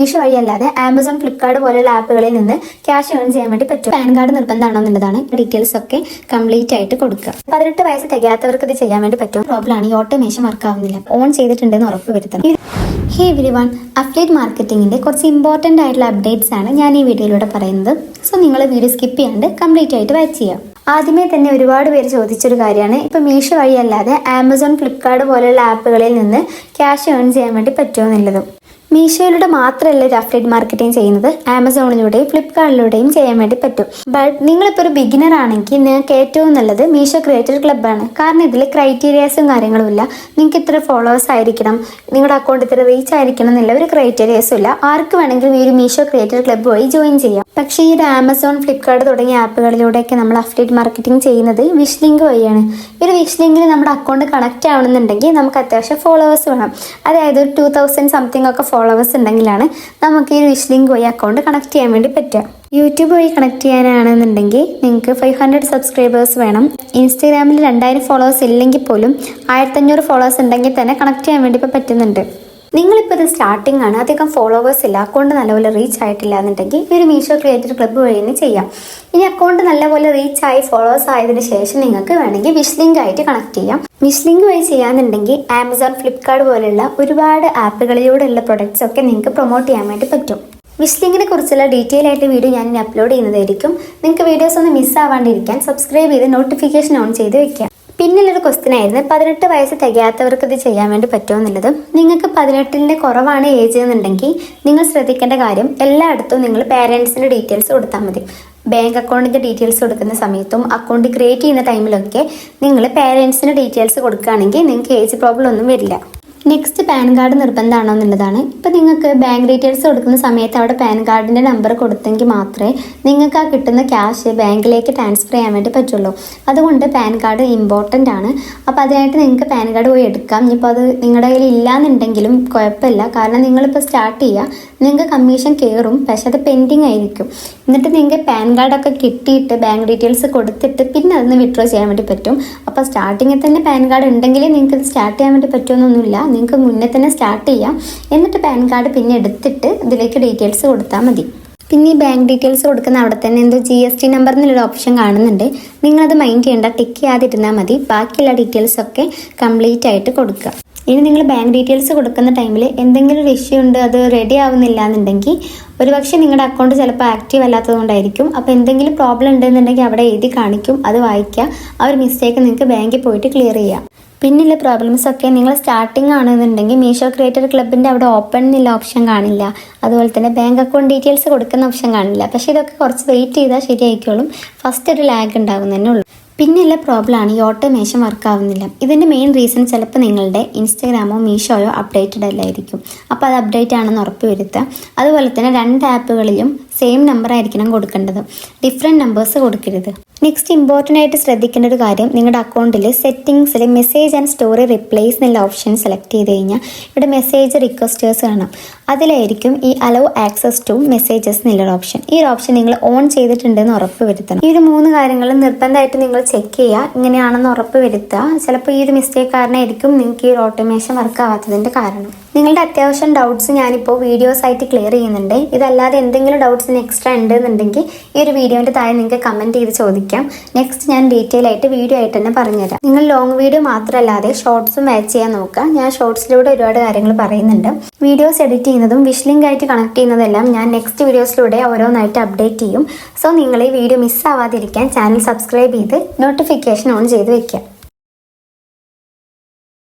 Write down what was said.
Meesho വഴിയല്ലാതെ Amazon, Flipkart പോലുള്ള ആപ്പുകളിൽ നിന്ന് cash earn ചെയ്യാൻ വേണ്ടി പറ്റും. പാൻ കാർഡ് നിർബന്ധമാണോ എന്നുള്ളതാണ്. ഡീറ്റെയിൽസ് ഒക്കെ കംപ്ലീറ്റ് ആയിട്ട് കൊടുക്കുക. 18 വയസ്സ് തികയാത്തവർക്ക് ഇത് ചെയ്യാൻ വേണ്ടി പറ്റും. പ്രോബ്ലമാണ് ഈ ഓട്ടോമേഷൻ വർക്ക് ആവുന്നില്ല. ഓൺ ചെയ്തിട്ടുണ്ടെന്ന് ഉറപ്പ് വരുത്തണം. ഹേ എവരിവൺ, അഫിലിയേറ്റ് മാർക്കറ്റിംഗിന്റെ കുറച്ച് ഇമ്പോർട്ടന്റ് ആയിട്ടുള്ള അപ്ഡേറ്റ്സ് ആണ് ഞാൻ ഈ വീഡിയോയിലൂടെ പറയുന്നത്. സോ നിങ്ങൾ വീഡിയോ സ്കിപ്പ് ചെയ്യാണ്ട് കംപ്ലീറ്റ് ആയിട്ട് വാച്ച് ചെയ്യാം. ആദ്യമേ തന്നെ ഒരുപാട് പേര് ചോദിച്ചൊരു കാര്യമാണ്, ഇപ്പൊ മീഷോ വഴിയല്ലാതെ ആമസോൺ, ഫ്ലിപ്കാർട്ട് പോലെയുള്ള ആപ്പുകളിൽ നിന്ന് ക്യാഷ് ഏൺ ചെയ്യാൻ വേണ്ടി പറ്റുമോ എന്നുള്ളതും. മീഷോയിലൂടെ മാത്രമല്ല ഒരു അഫിലിയേറ്റ് മാർക്കറ്റിംഗ് ചെയ്യുന്നത്, ആമസോണിലൂടെയും ഫ്ലിപ്കാർട്ടിലൂടെയും ചെയ്യാൻ വേണ്ടി പറ്റും. ബട്ട് നിങ്ങളിപ്പോൾ ഒരു ബിഗിനർ ആണെങ്കിൽ നിങ്ങൾക്ക് ഏറ്റവും നല്ലത് മീഷോ ക്രിയേറ്റർ ക്ലബ്ബാണ്. കാരണം ഇതിൽ ക്രൈറ്റീരിയാസും കാര്യങ്ങളും ഇല്ല. നിങ്ങൾക്ക് ഇത്ര ഫോളോവേഴ്സ് ആയിരിക്കണം, നിങ്ങളുടെ അക്കൗണ്ട് ഇത്ര റീച്ച് ആയിരിക്കണം എന്നുള്ള ഒരു ക്രൈറ്റീരിയാസും ഇല്ല. ആർക്ക് വേണമെങ്കിലും ഈ ഒരു മീഷോ ക്രിയേറ്റർ ക്ലബ്ബ് വഴി ജോയിൻ ചെയ്യാം. പക്ഷേ ഈ ഒരു ആമസോൺ, ഫ്ലിപ്കാർട്ട് തുടങ്ങിയ ആപ്പുകളിലൂടെയൊക്കെ നമ്മൾ അഫിലിയേറ്റ് മാർക്കറ്റിംഗ് ചെയ്യുന്നത് വിഷ് ലിങ്ക് വഴിയാണ്. ഈ ഒരു വിഷ് ലിങ്കിൽ നമ്മുടെ അക്കൗണ്ട് കണക്ട് ആവണമെന്നുണ്ടെങ്കിൽ നമുക്ക് അത്യാവശ്യം ഫോളോവേഴ്സ് വേണം. അതായത് ഒരു 2000 സംതിങ് ഒക്കെ ഫോളോവേഴ്സ് ഉണ്ടെങ്കിലാണ് നമുക്ക് ഈ വിഷ് ലിങ്ക് വഴി അക്കൗണ്ട് കണക്ട് ചെയ്യാൻ വേണ്ടി പറ്റുക. യൂട്യൂബ് വഴി കണക്ട് ചെയ്യാനാണെന്നുണ്ടെങ്കിൽ നിങ്ങൾക്ക് 500 സബ്സ്ക്രൈബേഴ്സ് വേണം. ഇൻസ്റ്റാഗ്രാമിൽ 2000 ഫോളോവേഴ്സ് ഇല്ലെങ്കിൽ പോലും 1500 ഫോളോവേഴ്സ് ഉണ്ടെങ്കിൽ തന്നെ കണക്ട് ചെയ്യാൻ വേണ്ടി ഇപ്പോൾ പറ്റുന്നുണ്ട്. നിങ്ങളിപ്പോൾ ഇത് സ്റ്റാർട്ടിംഗ് ആണ്, അധികം ഫോളോവേഴ്സ് ഇല്ല, അക്കൗണ്ട് നല്ലപോലെ റീച്ച് ആയിട്ടില്ല എന്നുണ്ടെങ്കിൽ ഈ ഒരു മീഷോ ക്രിയേറ്റർ ക്ലബ്ബ് വഴി തന്നെ ചെയ്യാം. ഇനി അക്കൗണ്ട് നല്ലപോലെ റീച്ച് ആയി ഫോളോവേഴ്സ് ആയതിനു ശേഷം നിങ്ങൾക്ക് വേണമെങ്കിൽ വിഷ് ലിങ്ക് ആയിട്ട് കണക്ട് ചെയ്യാം. വിഷ് ലിങ്ക് വഴി ചെയ്യാന്നുണ്ടെങ്കിൽ ആമസോൺ, ഫ്ലിപ്കാർട്ട് പോലുള്ള ഒരുപാട് ആപ്പുകളിലൂടെയുള്ള പ്രൊഡക്ട്സ് ഒക്കെ നിങ്ങൾക്ക് പ്രൊമോട്ട് ചെയ്യാൻ വേണ്ടി പറ്റും. വിഷ് ലിങ്കിനെ കുറിച്ചുള്ള ഡീറ്റെയിൽ ആയിട്ട് വീഡിയോ ഞാൻ അപ്ലോഡ് ചെയ്യുന്നതായിരിക്കും. നിങ്ങൾക്ക് വീഡിയോസ് ഒന്നും മിസ്സാവാണ്ടിരിക്കാൻ സബ്സ്ക്രൈബ് ചെയ്ത് നോട്ടിഫിക്കേഷൻ ഓൺ ചെയ്ത് വെക്കാം. പിന്നുള്ളൊരു ക്വസ്റ്റ്യൻ ആയിരുന്നു, 18 വയസ്സ് തികയാത്തവർക്ക് ഇത് ചെയ്യാൻ വേണ്ടി പറ്റുമോ എന്നുള്ളത്. നിങ്ങൾക്ക് 18ന്റെ കുറവാണ് ഏജ് എന്നുണ്ടെങ്കിൽ നിങ്ങൾ ശ്രദ്ധിക്കേണ്ട കാര്യം, എല്ലായിടത്തും നിങ്ങൾ പേരൻസിൻ്റെ ഡീറ്റെയിൽസ് കൊടുത്താൽ മതി. ബാങ്ക് അക്കൗണ്ടിൻ്റെ ഡീറ്റെയിൽസ് കൊടുക്കുന്ന സമയത്തും അക്കൗണ്ട് ക്രിയേറ്റ് ചെയ്യുന്ന ടൈമിലൊക്കെ നിങ്ങൾ പേരൻസിൻ്റെ ഡീറ്റെയിൽസ് കൊടുക്കുകയാണെങ്കിൽ നിങ്ങൾക്ക് ഏജ് പ്രോബ്ലം ഒന്നും വരില്ല. നെക്സ്റ്റ് പാൻ കാർഡ് നിർബന്ധമാണോ എന്നുള്ളതാണ്. ഇപ്പം നിങ്ങൾക്ക് ബാങ്ക് ഡീറ്റെയിൽസ് കൊടുക്കുന്ന സമയത്ത് അവിടെ പാൻ കാർഡിൻ്റെ നമ്പർ കൊടുത്തെങ്കിൽ മാത്രമേ നിങ്ങൾക്ക് ആ കിട്ടുന്ന ക്യാഷ് ബാങ്കിലേക്ക് ട്രാൻസ്ഫർ ചെയ്യാൻ വേണ്ടി പറ്റുള്ളൂ. അതുകൊണ്ട് പാൻ കാർഡ് ഇമ്പോർട്ടൻ്റ് ആണ്. അപ്പോൾ അതിനായിട്ട് നിങ്ങൾക്ക് പാൻ കാർഡ് പോയി എടുക്കാം. ഇനിയിപ്പോൾ അത് നിങ്ങളുടെ കയ്യിൽ ഇല്ലാന്നുണ്ടെങ്കിലും കുഴപ്പമില്ല. കാരണം നിങ്ങളിപ്പോൾ സ്റ്റാർട്ട് ചെയ്യുക, നിങ്ങൾക്ക് കമ്മീഷൻ കയറും, പക്ഷെ അത് പെൻഡിങ് ആയിരിക്കും. എന്നിട്ട് നിങ്ങൾക്ക് പാൻ കാർഡൊക്കെ കിട്ടിയിട്ട് ബാങ്ക് ഡീറ്റെയിൽസ് കൊടുത്തിട്ട് പിന്നെ അതൊന്ന് വിഡ്രോ ചെയ്യാൻ വേണ്ടി പറ്റും. അപ്പോൾ സ്റ്റാർട്ടിങ്ങിൽ തന്നെ പാൻ കാർഡ് ഉണ്ടെങ്കിൽ നിങ്ങൾക്ക് ഇത് സ്റ്റാർട്ട് ചെയ്യാൻ വേണ്ടി പറ്റുമെന്നൊന്നുമില്ല. നിങ്ങൾക്ക് മുന്നേ തന്നെ സ്റ്റാർട്ട് ചെയ്യാം. എന്നിട്ട് പാൻ കാർഡ് പിന്നെ എടുത്തിട്ട് ഇതിലേക്ക് ഡീറ്റെയിൽസ് കൊടുത്താൽ മതി. പിന്നെ ഈ ബാങ്ക് ഡീറ്റെയിൽസ് കൊടുക്കുന്ന അവിടെ തന്നെ എന്തോ GST നമ്പർ എന്നുള്ളൊരു ഓപ്ഷൻ കാണുന്നുണ്ട്. നിങ്ങളത് മൈൻഡ് ചെയ്യേണ്ട, ടിക്ക് ചെയ്യാതിരുന്നാൽ മതി. ബാക്കിയുള്ള ഡീറ്റെയിൽസൊക്കെ കംപ്ലീറ്റ് ആയിട്ട് കൊടുക്കുക. ഇനി നിങ്ങൾ ബാങ്ക് ഡീറ്റെയിൽസ് കൊടുക്കുന്ന ടൈമിൽ എന്തെങ്കിലും ഒരു ഇഷ്യൂ ഉണ്ട്, അത് റെഡി ആവുന്നില്ല എന്നുണ്ടെങ്കിൽ ഒരുപക്ഷെ നിങ്ങളുടെ അക്കൗണ്ട് ചിലപ്പോൾ ആക്റ്റീവ് അല്ലാത്തത് കൊണ്ടായിരിക്കും. അപ്പോൾ എന്തെങ്കിലും പ്രോബ്ലം ഉണ്ടെന്നുണ്ടെങ്കിൽ അവിടെ എഴുതി കാണിക്കും, അത് വായിക്കുക. ആ ഒരു മിസ്റ്റേക്ക് നിങ്ങൾക്ക് ബാങ്കിൽ പോയിട്ട് ക്ലിയർ ചെയ്യാം. പിന്നെയുള്ള പ്രോബ്ലംസ് ഒക്കെ നിങ്ങൾ സ്റ്റാർട്ടിംഗ് ആണെന്നുണ്ടെങ്കിൽ മീഷോ ക്രിയേറ്റർ ക്ലബിൻ്റെ അവിടെ ഓപ്പൺ എന്നുള്ള ഓപ്ഷൻ കാണില്ല. അതുപോലെ തന്നെ ബാങ്ക് അക്കൗണ്ട് ഡീറ്റെയിൽസ് കൊടുക്കുന്ന ഓപ്ഷൻ കാണില്ല. പക്ഷേ ഇതൊക്കെ കുറച്ച് വെയിറ്റ് ചെയ്താൽ ശരിയായിക്കോളും. ഫസ്റ്റ് ഒരു ലാഗ് ഉണ്ടാവുന്നതന്നെ ഉള്ളൂ. പിന്നെയുള്ള പ്രോബ്ലമാണ് ഈ ഓട്ടോമേഷൻ വർക്ക് ആവുന്നില്ല. ഇതിൻ്റെ മെയിൻ റീസൺ ചിലപ്പോൾ നിങ്ങളുടെ ഇൻസ്റ്റാഗ്രാമോ മീഷോയോ അപ്ഡേറ്റഡ് അല്ലായിരിക്കും. അപ്പോൾ അത് അപ്ഡേറ്റ് ആണെന്ന് ഉറപ്പ് വരുത്തുക. അതുപോലെ തന്നെ 2 ആപ്പുകളിലും സെയിം നമ്പർ ആയിരിക്കണം കൊടുക്കേണ്ടത്, ഡിഫറെൻറ്റ് നമ്പേഴ്സ് കൊടുക്കരുത്. നെക്സ്റ്റ് ഇമ്പോർട്ടൻ്റ് ആയിട്ട് ശ്രദ്ധിക്കേണ്ട ഒരു കാര്യം, നിങ്ങളുടെ അക്കൗണ്ടിൽ സെറ്റിങ്സിൽ മെസ്സേജ് ആൻഡ് സ്റ്റോറി റിപ്ലേസ് എന്നുള്ള ഓപ്ഷൻ സെലക്ട് ചെയ്ത് കഴിഞ്ഞാൽ ഇവിടെ മെസ്സേജ് റിക്വസ്റ്റേഴ്സ് കാണാം. അതിലായിരിക്കും ഈ അലോ ആക്സസ് ടു മെസ്സേജസ് എന്നുള്ളൊരു ഓപ്ഷൻ. ഈ ഒരു ഓപ്ഷൻ നിങ്ങൾ ഓൺ ചെയ്തിട്ടുണ്ടെന്ന് ഉറപ്പ് വരുത്തണം. ഈ ഒരു 3 കാര്യങ്ങളും നിർബന്ധമായിട്ട് നിങ്ങൾ ചെക്ക് ചെയ്യുക. ഇങ്ങനെയാണെന്ന് ഉറപ്പ് വരുത്തുക. ചിലപ്പോൾ ഈ ഒരു മിസ്റ്റേക്ക് കാരണമായിരിക്കും നിങ്ങൾക്ക് ഈ ഒരു ഓട്ടോമേഷൻ വർക്ക് ആവാത്തതിൻ്റെ കാരണം. നിങ്ങളുടെ അത്യാവശ്യം ഡൗട്ട്സ് ഞാനിപ്പോൾ വീഡിയോസ് ആയിട്ട് ക്ലിയർ ചെയ്യുന്നുണ്ട്. ഇതല്ലാതെ എന്തെങ്കിലും ഡൗട്ട്സിന് എക്സ്ട്രാ ഉണ്ടെന്നുണ്ടെങ്കിൽ ഈ ഒരു വീഡിയോൻ്റെ താഴെ നിങ്ങൾക്ക് കമൻറ്റ് ചെയ്ത് ചോദിക്കാം. നെക്സ്റ്റ് ഞാൻ ഡീറ്റെയിൽ ആയിട്ട് വീഡിയോ ആയിട്ട് തന്നെ പറഞ്ഞുതരാം. നിങ്ങൾ ലോങ് വീഡിയോ മാത്രമല്ലാതെ ഷോർട്സും വാച്ച് ചെയ്യാൻ നോക്കുക. ഞാൻ ഷോർട്സിലൂടെ ഒരുപാട് കാര്യങ്ങൾ പറയുന്നുണ്ട്. വീഡിയോസ് എഡിറ്റ് ചെയ്യുന്നതും വിഷ് ലിങ്ക് ആയിട്ട് കണക്ട് ചെയ്യുന്നതെല്ലാം ഞാൻ നെക്സ്റ്റ് വീഡിയോസിലൂടെ ഓരോന്നായിട്ട് അപ്ഡേറ്റ് ചെയ്യും. സോ നിങ്ങൾ ഈ വീഡിയോ മിസ്സാവാതിരിക്കാൻ ചാനൽ സബ്സ്ക്രൈബ് ചെയ്ത് നോട്ടിഫിക്കേഷൻ ഓൺ ചെയ്ത് വെക്കുക.